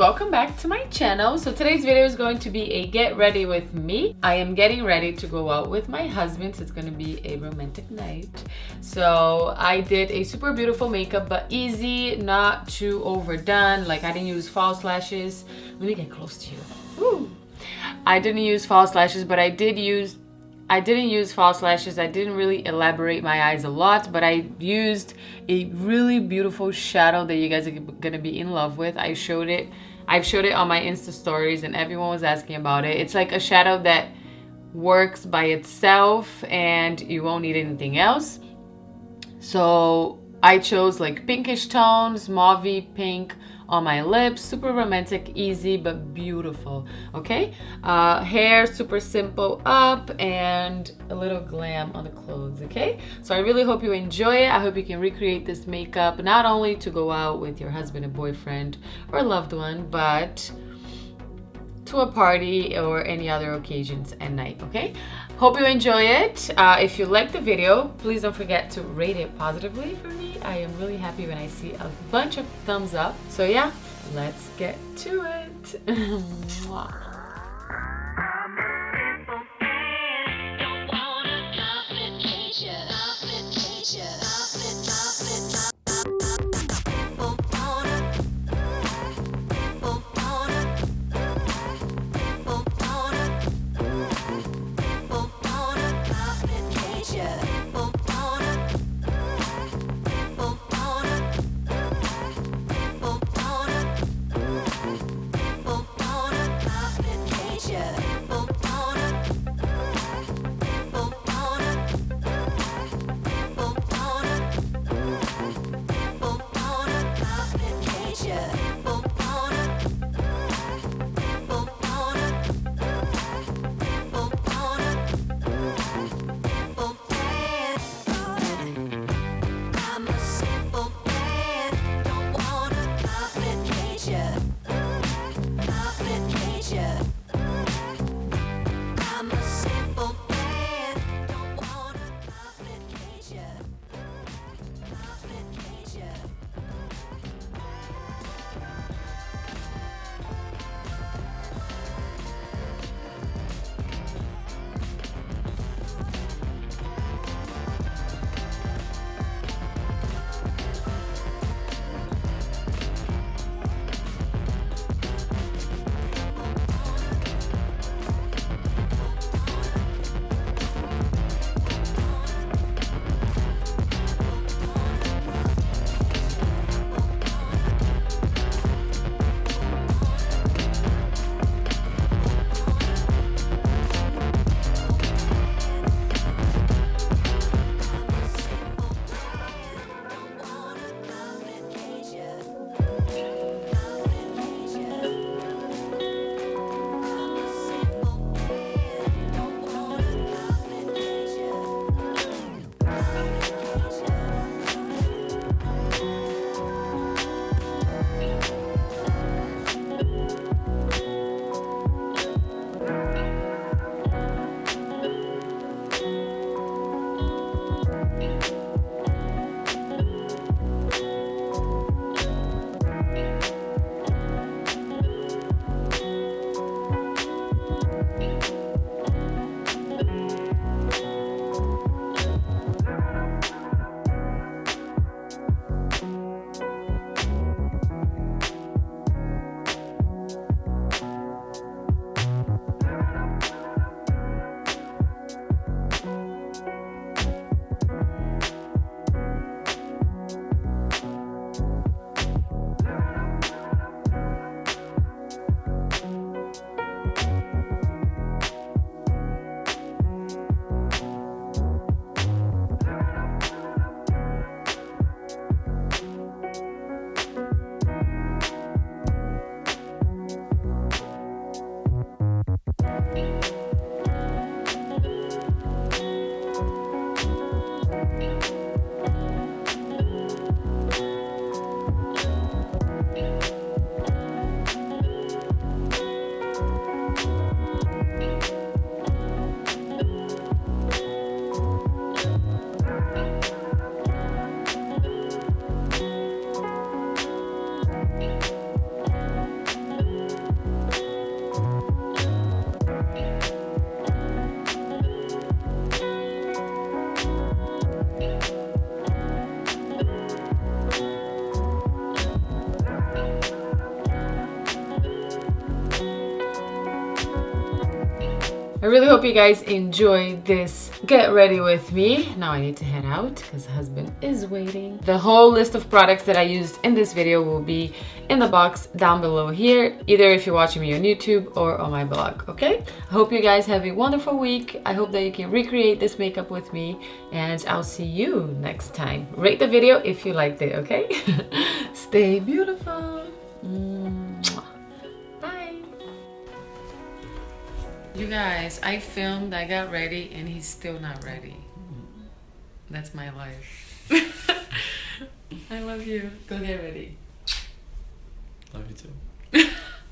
welcome back to my channel. So today's video is going to be a get ready with me. I am getting ready to go out with my husband, so it's going to be a romantic night. So I did a super beautiful makeup, but easy, not too overdone. Like, I didn't use false lashes. Let me get close to you. Woo. I didn't use false lashes, but I didn't use false lashes. I didn't really elaborate my eyes a lot, but I used a really beautiful shadow that you guys are gonna be in love with. I've showed it on my Insta stories and everyone was asking about it. It's like a shadow that works by itself and you won't need anything else. So I chose like pinkish tones, mauvey pink on my lips. Super romantic, easy, but beautiful, okay? Hair super simple up and a little glam on the clothes, okay? So I really hope you enjoy it. I hope you can recreate this makeup, not only to go out with your husband and boyfriend or loved one, but to a party or any other occasions at night, okay? Hope you enjoy it. If you like the video, please don't forget to rate it positively for me. I am really happy when I see a bunch of thumbs up. So yeah, let's get to it. Mwah. I really hope you guys enjoyed this get ready with me. Now I need to head out because husband is waiting. The whole list of products that I used in this video will be in the box down below here, either if you're watching me on YouTube or on my blog, okay? I hope you guys have a wonderful week. I hope that you can recreate this makeup with me, and I'll see you next time. Rate the video if you liked it, okay? Stay beautiful. Bye. You guys, I filmed, I got ready, and he's still not ready. That's my life. I love you. Go get ready. Love you too.